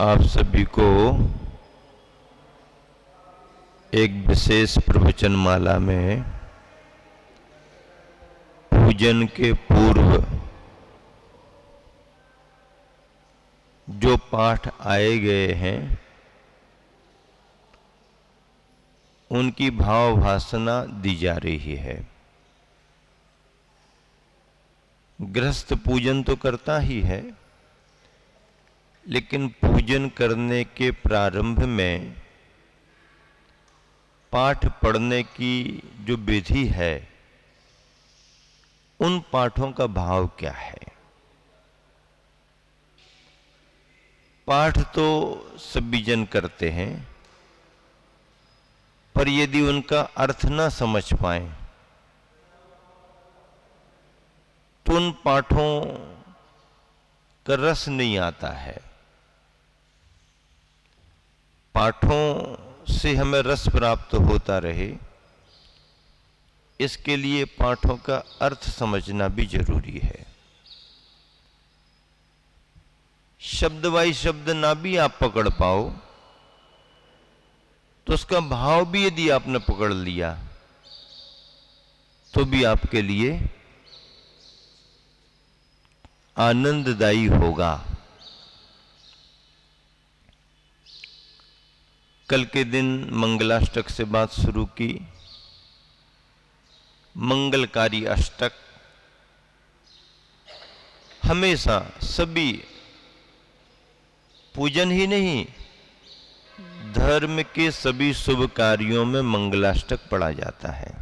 आप सभी को एक विशेष प्रवचन माला में पूजन के पूर्व जो पाठ आए गए हैं उनकी भाव भासना दी जा रही है। गृहस्थ पूजन तो करता ही है, लेकिन पूजन करने के प्रारंभ में पाठ पढ़ने की जो विधि है, उन पाठों का भाव क्या है। पाठ तो सभी जन करते हैं, पर यदि उनका अर्थ न समझ पाए तो उन पाठों का रस नहीं आता है। पाठों से हमें रस प्राप्त होता रहे, इसके लिए पाठों का अर्थ समझना भी जरूरी है। शब्द बाई शब्द ना भी आप पकड़ पाओ तो उसका भाव भी यदि आपने पकड़ लिया तो भी आपके लिए आनंददायी होगा। कल के दिन मंगलाष्टक से बात शुरू की। मंगलकारी अष्टक हमेशा सभी पूजन ही नहीं, धर्म के सभी शुभ कार्यों में मंगलाष्टक पढ़ा जाता है।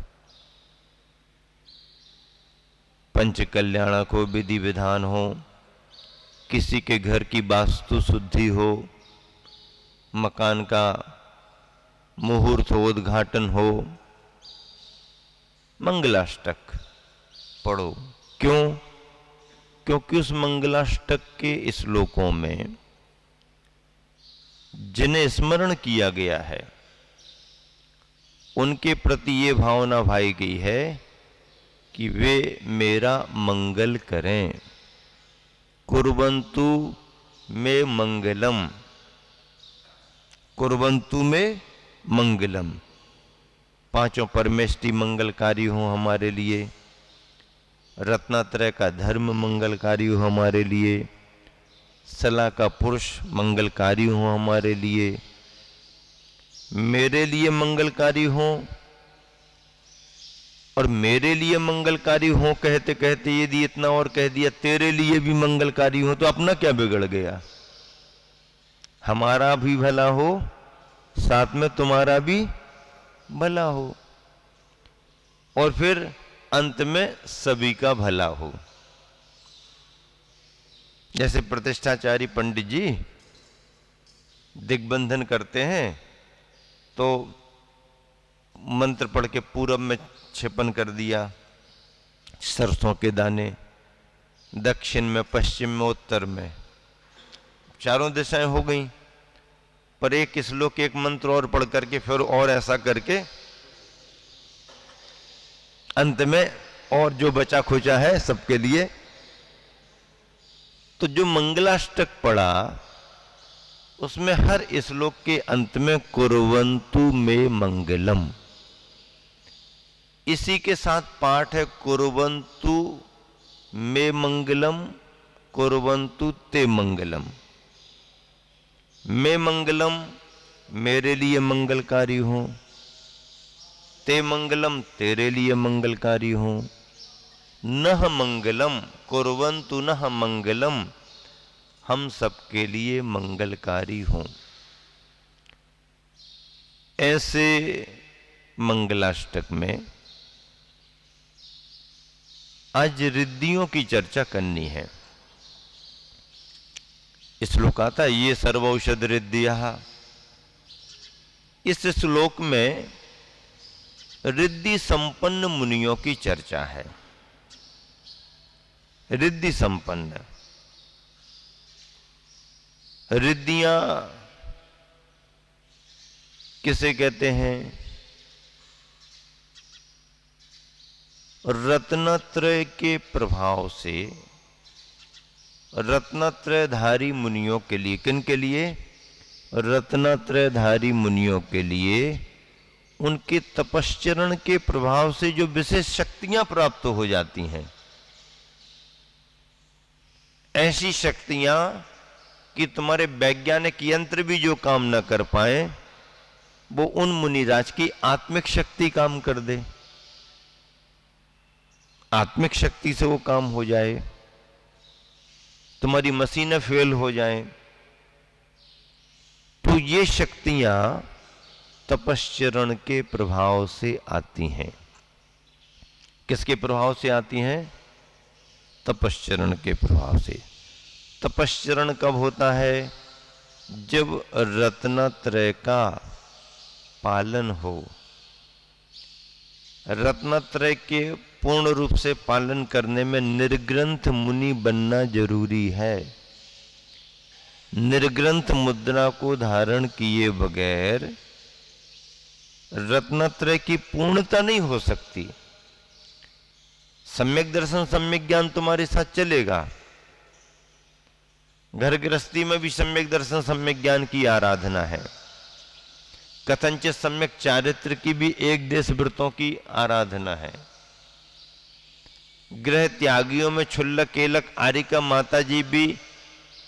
पंच कल्याण को विधि विधान हो, किसी के घर की वास्तु शुद्धि हो, मकान का मुहूर्त हो, उद्घाटन हो, मंगलाष्टक पढ़ो। क्यों? क्योंकि उस मंगलाष्टक के श्लोकों में जिन्हें स्मरण किया गया है उनके प्रति ये भावना भाई गई है कि वे मेरा मंगल करें। कुर्वन्तु मे मंगलम, कुर्वन्तु मे मंगलम। पांचों परमेष्टि मंगलकारी हो हमारे लिए, रत्नात्रय का धर्म मंगलकारी हो हमारे लिए, सला का पुरुष मंगलकारी हो हमारे लिए, मेरे लिए मंगलकारी हो। और मेरे लिए मंगलकारी हो कहते कहते यदि इतना और कह दिया तेरे लिए भी मंगलकारी हो, तो अपना क्या बिगड़ गया। हमारा भी भला हो, साथ में तुम्हारा भी भला हो, और फिर अंत में सभी का भला हो। जैसे प्रतिष्ठाचारी पंडित जी दिग्बंधन करते हैं तो मंत्र पढ़ के पूरब में छिपन कर दिया सरसों के दाने, दक्षिण में, पश्चिम में, उत्तर में, चारों दिशाएं हो गई। पर एक श्लोक एक मंत्र और पढ़ करके फिर और ऐसा करके अंत में और जो बचा खुचा है सबके लिए। तो जो मंगलाष्टक पढ़ा उसमें हर श्लोक के अंत में कुर्वन्तु मे मंगलम, इसी के साथ पाठ है कुर्वन्तु मे मंगलम, कुर्वन्तु ते मंगलम। मे मंगलम मेरे लिए मंगलकारी हो, ते मंगलम तेरे लिए मंगलकारी हो, नह मंगलम कुर्वन्तु नह मंगलम हम सबके लिए मंगलकारी हों। ऐसे मंगलाष्टक में आज रिद्धियों की चर्चा करनी है। श्लोक आता है ये सर्वौषध रिद्धियाः। इस श्लोक में रिद्धि संपन्न मुनियों की चर्चा है। रिद्धि संपन्न रिद्धियां किसे कहते हैं? रत्नत्रय के प्रभाव से रत्नत्रयधारी मुनियों के लिए। किन के लिए? रत्नत्रयधारी मुनियों के लिए उनके तपश्चरण के प्रभाव से जो विशेष शक्तियां प्राप्त हो जाती हैं, ऐसी शक्तियां कि तुम्हारे वैज्ञानिक यंत्र भी जो काम ना कर पाए वो उन मुनिराज की आत्मिक शक्ति काम कर दे, आत्मिक शक्ति से वो काम हो जाए, तुम्हारी मशीनें फेल हो जाएं, तो ये शक्तियां तपश्चरण के प्रभाव से आती हैं। किसके प्रभाव से आती हैं? तपश्चरण के प्रभाव से। तपश्चरण कब होता है? जब रत्नत्रय का पालन हो। रत्नत्रय के पूर्ण रूप से पालन करने में निर्ग्रंथ मुनि बनना जरूरी है। निर्ग्रंथ मुद्रा को धारण किए बगैर रत्नत्रय की पूर्णता नहीं हो सकती। सम्यक दर्शन सम्यक ज्ञान तुम्हारे साथ चलेगा, घर गृहस्थी में भी सम्यक दर्शन सम्यक ज्ञान की आराधना है, कथंचित सम्यक चारित्र की भी एक देश व्रतों की आराधना है। गृह त्यागियों में क्षुल्लक केलक आरिका माता जी भी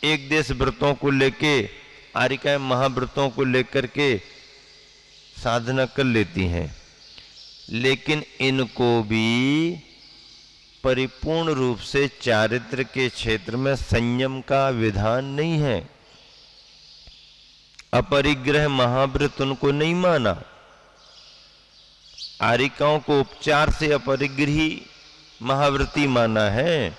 एक देश व्रतों को लेके, आरिका महाव्रतों को लेकर के साधना कर लेती हैं, लेकिन इनको भी परिपूर्ण रूप से चारित्र के क्षेत्र में संयम का विधान नहीं है। अपरिग्रह महाव्रत उनको नहीं माना। आरिकाओं को उपचार से अपरिग्रही महाव्रती माना है।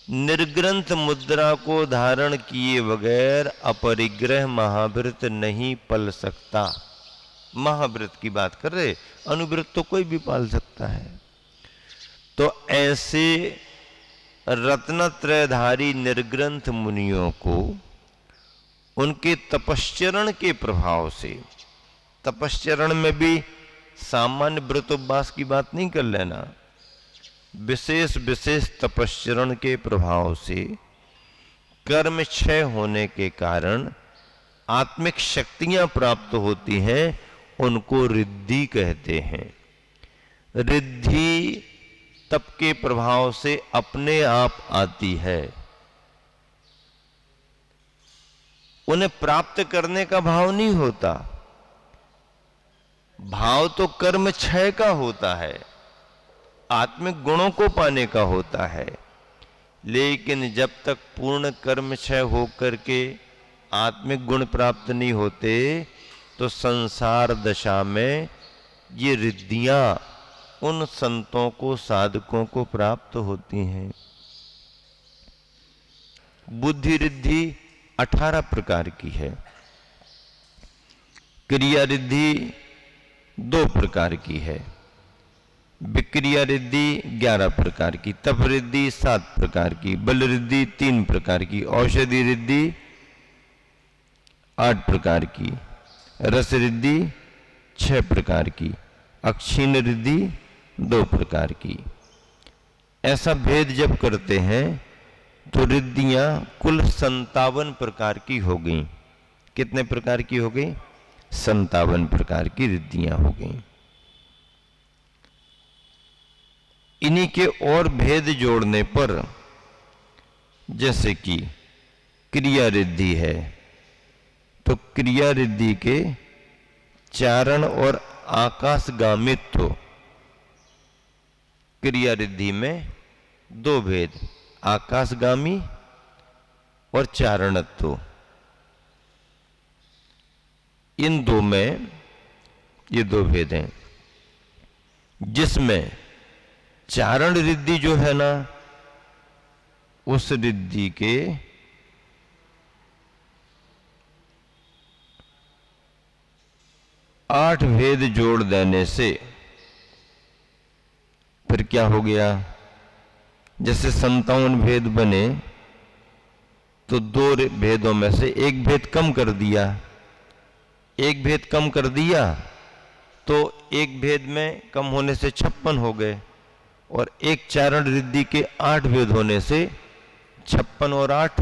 निर्ग्रंथ मुद्रा को धारण किए बगैर अपरिग्रह महाव्रत नहीं पल सकता। महाव्रत की बात कर रहे, अनुव्रत तो कोई भी पाल सकता है। तो ऐसे रत्नत्रयधारी निर्ग्रंथ मुनियों को उनके तपश्चरण के प्रभाव से, तपश्चरण में भी सामान्य व्रत उपवास की बात नहीं कर लेना, विशेष विशेष तपश्चरण के प्रभाव से कर्म क्षय होने के कारण आत्मिक शक्तियां प्राप्त होती हैं, उनको रिद्धि कहते हैं। रिद्धि तप के प्रभाव से अपने आप आती है। उन्हें प्राप्त करने का भाव नहीं होता, भाव तो कर्म क्षय का होता है, आत्मिक गुणों को पाने का होता है। लेकिन जब तक पूर्ण कर्म क्षय होकर के आत्मिक गुण प्राप्त नहीं होते, तो संसार दशा में ये रिद्धियां उन संतों को, साधकों को प्राप्त होती हैं। बुद्धि रिद्धि 18 प्रकार की है, क्रिया रिद्धि 2 प्रकार की है, विक्रिया रिद्धि 11 प्रकार की, तप रिद्धि 7 प्रकार की, बल रिद्धि 3 प्रकार की, औषधि रिद्धि 8 प्रकार की, रस रिद्धि 6 प्रकार की, अक्षीण रिद्धि 2 प्रकार की। ऐसा भेद जब करते हैं तो रिद्धियां कुल 57 प्रकार की हो गई। कितने प्रकार की हो गई? 57 प्रकार की रिद्धियां हो गई। इन्हीं के और भेद जोड़ने पर, जैसे कि क्रिया रिद्धि है, तो क्रिया रिद्धि के चारण और आकाशगामित्व, क्रिया रिद्धि में 2 भेद, आकाशगामी और चारणत्व। इन 2 में ये 2 भेद हैं, जिसमें चारण रिद्धि जो है ना, उस रिद्धि के 8 भेद जोड़ देने से फिर क्या हो गया? जैसे 57 भेद बने तो 2 भेदों में से 1 भेद कम कर दिया, 1 भेद कम कर दिया तो 1 भेद में कम होने से 56 हो गए, और एक चारण रिद्धि के 8 भेद होने से 56 और 8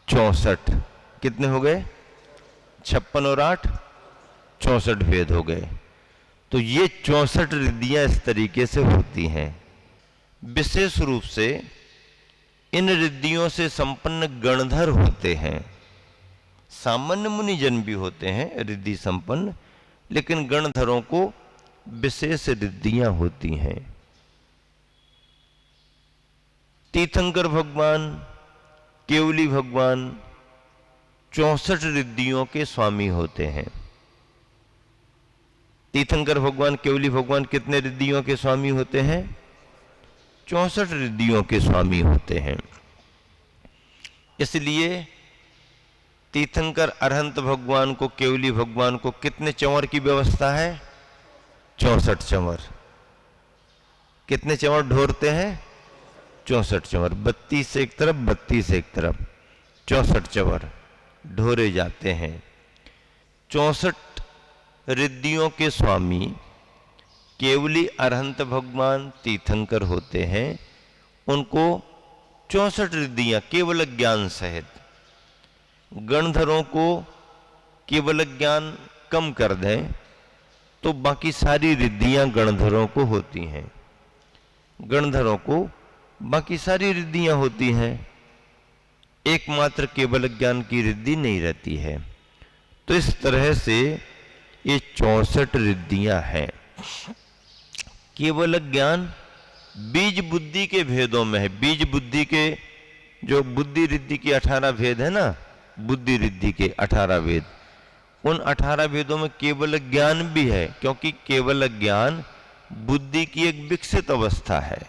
64, कितने हो गए? 56 और 8 64 भेद हो गए। तो ये 64 रिद्धियां इस तरीके से होती हैं। विशेष रूप से इन रिद्धियों से संपन्न गणधर होते हैं। सामान्य मुनिजन भी होते हैं रिद्धि संपन्न, लेकिन गणधरों को विशेष रिद्धियां होती हैं। तीर्थंकर भगवान, केवली भगवान 64 रिद्धियों के स्वामी होते हैं। तीर्थंकर भगवान, केवली भगवान कितने रिद्धियों के स्वामी होते हैं? 64 रिद्धियों के स्वामी होते हैं। इसलिए तीर्थंकर अरहंत भगवान को, केवली भगवान को कितने चंवर की व्यवस्था है? 64 चंवर। कितने चंवर ढोरते हैं? 64 चंवर। 32 एक तरफ, 32 एक तरफ, 64 चंवर ढोरे जाते हैं। 64 रिद्धियों के स्वामी केवली अरहंत भगवान तीर्थंकर होते हैं। उनको 64 रिद्धियां केवल ज्ञान सहित, गणधरों को केवल ज्ञान कम कर दें तो बाकी सारी रिद्धियां गणधरों को होती हैं। गणधरों को बाकी सारी रिद्धियां होती हैं, एकमात्र केवल ज्ञान की रिद्धि नहीं रहती है। तो इस तरह से ये 64 रिद्धियां हैं। केवल ज्ञान बीज बुद्धि के भेदों में है। बीज बुद्धि के जो बुद्धि रिद्धि के 18 भेद है ना, बुद्धि रिद्धि के 18 भेद, उन 18 भेदों में केवल ज्ञान भी है, क्योंकि केवल ज्ञान बुद्धि की एक विकसित अवस्था है।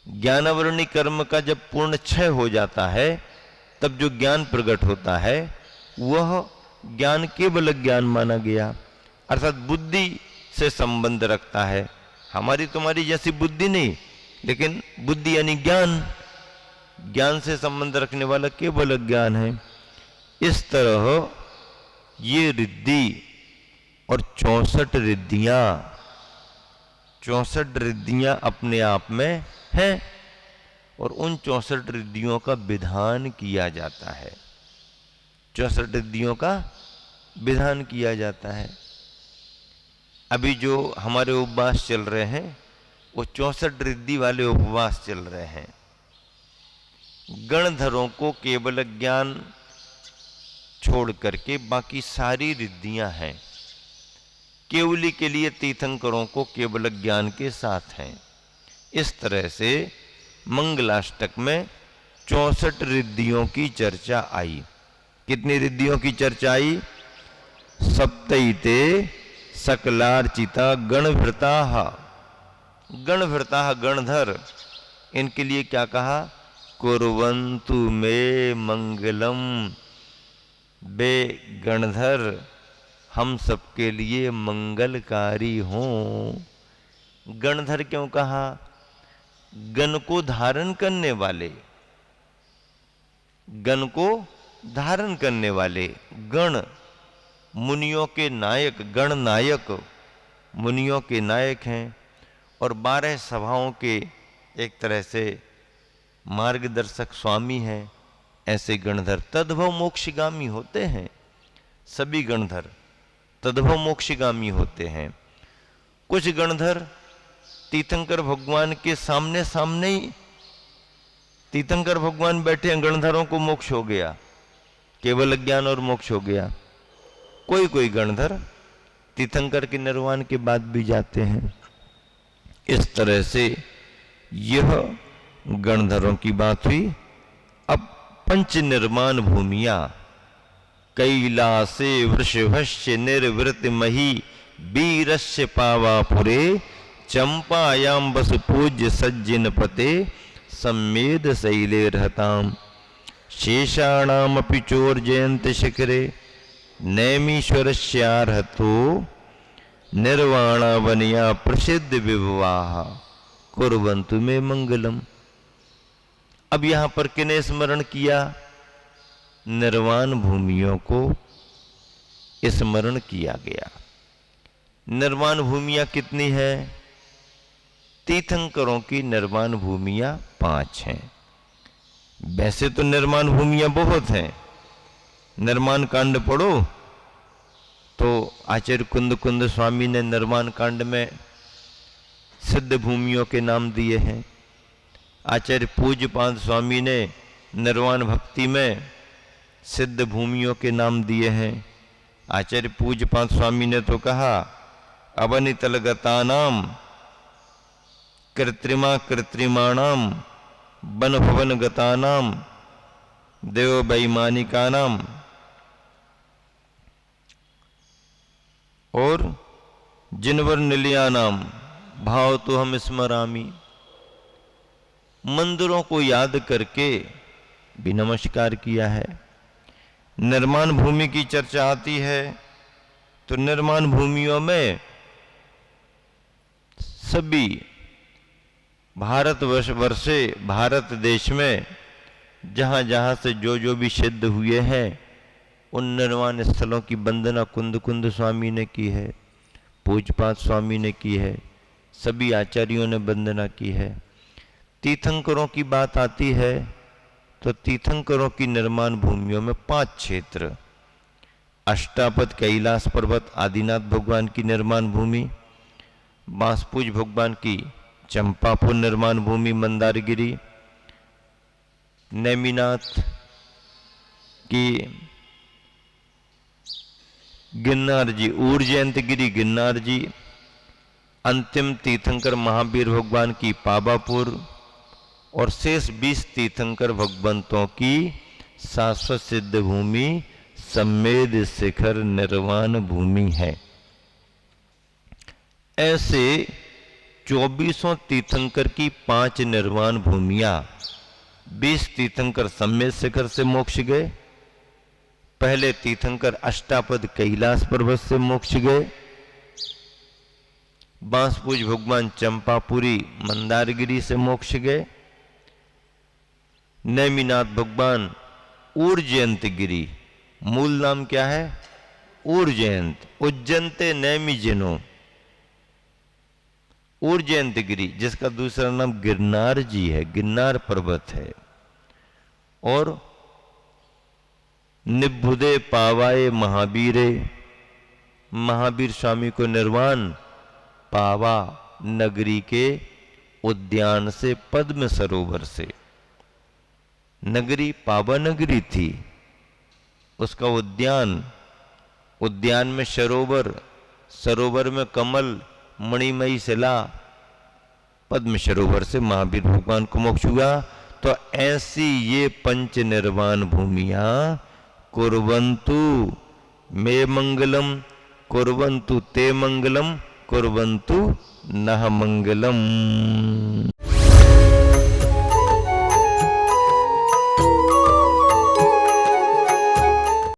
ज्ञानावरणी कर्म का जब पूर्ण क्षय हो जाता है तब जो ज्ञान प्रकट होता है वह ज्ञान केवल ज्ञान माना गया, अर्थात बुद्धि से संबंध रखता है। हमारी तुम्हारी जैसी बुद्धि नहीं, लेकिन बुद्धि यानी ज्ञान, ज्ञान से संबंध रखने वाला केवल ज्ञान है। इस तरह ये रिद्धि और 64 रिद्धियां अपने आप में हैं और उन 64 रिद्धियों का विधान किया जाता है। 64 रिद्धियों का विधान किया जाता है। अभी जो हमारे उपवास चल रहे हैं वो 64 रिद्धि वाले उपवास चल रहे हैं। गणधरों को केवल ज्ञान छोड़ करके बाकी सारी रिद्धियां हैं। केवली के लिए तीर्थंकरों को केवल ज्ञान के साथ हैं। इस तरह से मंगलाष्टक में 64 रिद्धियों की चर्चा आई। कितनी रिद्धियों की चर्चा आई? सप्तैते सकलार्चिता गणभृताः। गणभृताः गणधर, इनके लिए क्या कहा? कुर्वन्तु मे मंगलम। बे गणधर हम सबके लिए मंगलकारी हों। गणधर क्यों कहा? गण को धारण करने वाले, गण को धारण करने वाले। गण मुनियों के नायक, गण नायक मुनियों के नायक हैं और 12 सभाओं के एक तरह से मार्गदर्शक स्वामी हैं। ऐसे गणधर तद्भव मोक्षगामी होते हैं। सभी गणधर तद्भव मोक्षगामी होते हैं। कुछ गणधर तीर्थंकर भगवान के सामने सामने ही, तीर्थंकर भगवान बैठे हैं, गणधरों को मोक्ष हो गया, केवल ज्ञान और मोक्ष हो गया। कोई कोई गणधर तीर्थंकर के निर्वाण के बाद भी जाते हैं। इस तरह से यह गणधरों की बात हुई। अब पंच निर्माण भूमियां कैलासे वृषभस्य निर्वृत मही वीरस्य पावापुरे चंपायाम बस पूज्य सज्जन पते सम्मेद शैले रहताम शेषाणामपि चोर जयंत शिखरे नैमीश्वरस्यार्हतो निर्वाणावनिया प्रसिद्ध विवाह कुर्वन्तु मे मंगलम। अब यहां पर किने स्मरण किया? निर्वाण भूमियों को स्मरण किया गया। निर्वाण भूमियां कितनी है? तीर्थंकरों की निर्वाण भूमियां 5 हैं। वैसे तो निर्वाण भूमियां बहुत हैं, निर्माण कांड पढ़ो तो आचार्य कुंद कुंद स्वामी ने निर्माण कांड में सिद्ध भूमियों के नाम दिए हैं। आचार्य पूज्यपाद स्वामी ने निर्वाण भक्ति में सिद्ध भूमियों के नाम दिए हैं। आचार्य पूज्यपाद स्वामी ने तो कहा अवनितलगतानाम कृत्रिमा कृत्रिमाणाम वन भवन गतानाम देव वैमानिकानाम, और जिनवर निलयानाम भाव तो हम स्मरामी। मंदिरों को याद करके भी नमस्कार किया है। निर्माण भूमि की चर्चा आती है तो निर्माण भूमियों में सभी भारतवर्षे भारत देश में जहां जहां से जो भी सिद्ध हुए हैं उन निर्वाण स्थलों की वंदना कुंद कुंद स्वामी ने की है, पूज्यपाद स्वामी ने की है, सभी आचार्यों ने वंदना की है। तीर्थंकरों की बात आती है तो तीर्थंकरों की निर्माण भूमियों में 5 क्षेत्र, अष्टापद कैलाश पर्वत आदिनाथ भगवान की निर्माण भूमि, बांसपूज भगवान की चंपापुर निर्माण भूमि मंदारगिरी, नेमिनाथ की गिरनार जी ऊर्जयंतगिरी गिरनार जी, अंतिम तीर्थंकर महावीर भगवान की पावापुर, और शेष 20 तीर्थंकर भगवंतों की शाश्वत सिद्ध भूमि सम्मेद शिखर निर्वाण भूमि है। ऐसे 24 तीर्थंकर की 5 निर्वाण भूमियां, 20 तीर्थंकर सम्मेद शिखर से मोक्ष गए, पहले तीर्थंकर अष्टापद कैलाश पर्वत से मोक्ष गए, बांसपूज भगवान चंपापुरी मंदारगिरी से मोक्ष गए, नेमिनाथ भगवान ऊर्जयंतगिरी, मूल नाम क्या है ऊर्जयंत, उज्जयंते नेमि जिनो, ऊर्जयंतगिरी जिसका दूसरा नाम गिरनार जी है, गिरनार पर्वत है, और निभुदे पावाए महावीरे, महावीर स्वामी को निर्वाण पावा नगरी के उद्यान से, पद्म सरोवर से। नगरी पावा नगरी थी, उसका उद्यान, उद्यान में सरोवर, सरोवर में कमल मणिमयी शिला, पद्म सरोवर से महावीर भगवान को मोक्ष हुआ। तो ऐसी ये 5 निर्वाण भूमियां कुर्वन्तु मे मंगलम कुर्वन्तु ते मंगलम कुर्वन्तु नः मंगलम।